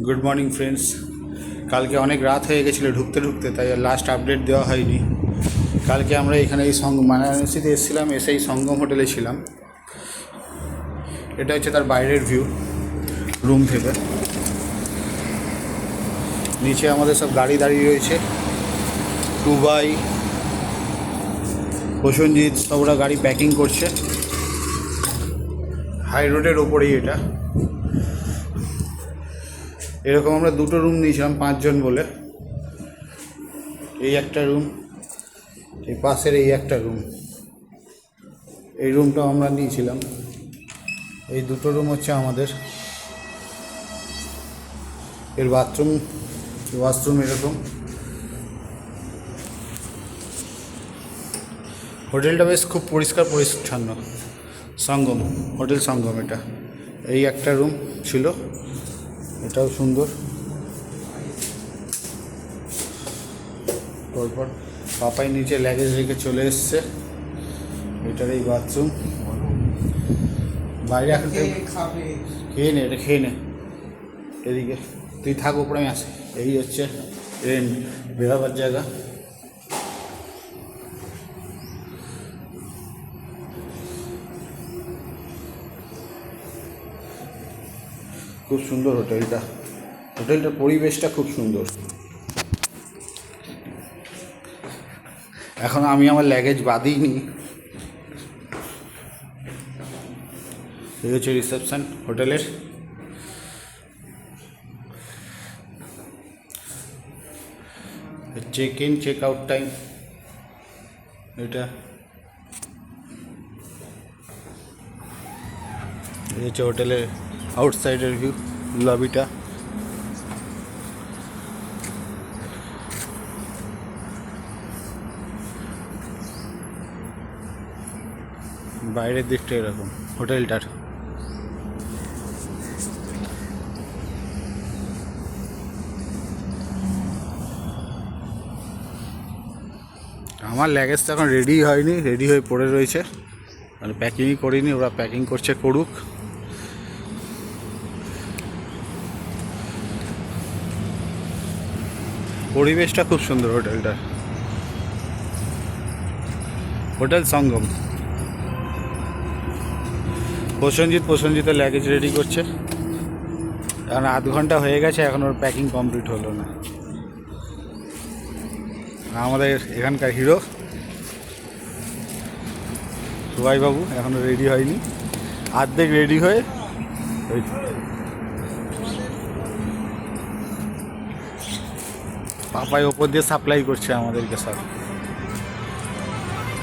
Good morning friends. কালকে অনেক রাত হয়ে গেছিলো ঢুকতে ঢুকতে, তাই লাস্ট আপডেট দেওয়া হয়নি। কালকে আমরা এখানে এই বারাণসীতে এসেছিলাম, এসেই সঙ্গম হোটেলে ছিলাম। এটা হচ্ছে তার বাইরের ভিউ রুম থেকে। নিচে আমাদের সব গাড়ি দাঁড়িয়ে রয়েছে, টুবাই, প্রসেনজিৎ, সব ওরা গাড়ি প্যাকিং করছে। হাই রোডের ওপরেই এটা। এরকম আমরা দুটো রুম নিয়েছিলাম 5 জন বলে। এই একটা রুম, এই পাশের এই একটা রুম, এই রুমটাও আমরা নিয়েছিলাম। এই দুটো রুম হচ্ছে আমাদের। এর ওয়াশরুম এরকম। হোটেলটা বেশ খুব পরিষ্কার পরিচ্ছন্ন। সঙ্গম হোটেল সঙ্গম। এটা এই একটা রুম ছিল, এটাও সুন্দর। তারপর পাপাই নিচে লাগেজ রেখে চলে এসছে। এটার এই বাথরুম। বাইরে এখন খেয়ে নে, এটা খেয়ে নে। এদিকে তুই থাক, উপরে আমি আসি। এই হচ্ছে ট্রেন বেরোবার জায়গা। খুব সুন্দর হোটেলটার পরিবেশটা খুব সুন্দর। এখন আমি আমার লাগেজ বাঁধিনি। এই হচ্ছে রিসেপশন হোটেলের। Check in check out time এটা। এই হচ্ছে হোটেলের আউটসাইডের ভিউ, লবিটা। বাইরের দিকটা এরকম হোটেলটার। আমার লাগেজটা এখন রেডি হয়নি, রেডি হয়ে পড়ে রয়েছে, মানে প্যাকিংই করিনি। ওরা প্যাকিং করছে, করুক। পরিবেশটা খুব সুন্দর হোটেলটার। হোটেল সঙ্গম। প্রসেনজিতের লাগেজ রেডি করছে। এখন আধ ঘন্টা হয়ে গেছে, এখন ওর প্যাকিং কমপ্লিট হলো না। আমাদের এখানকার হিরো সুভাইবাবু এখনও রেডি হয়নি, অর্ধেক রেডি হয়ে ওই পাপাই ওপর দিয়ে সাপ্লাই করছে আমাদেরকে সব।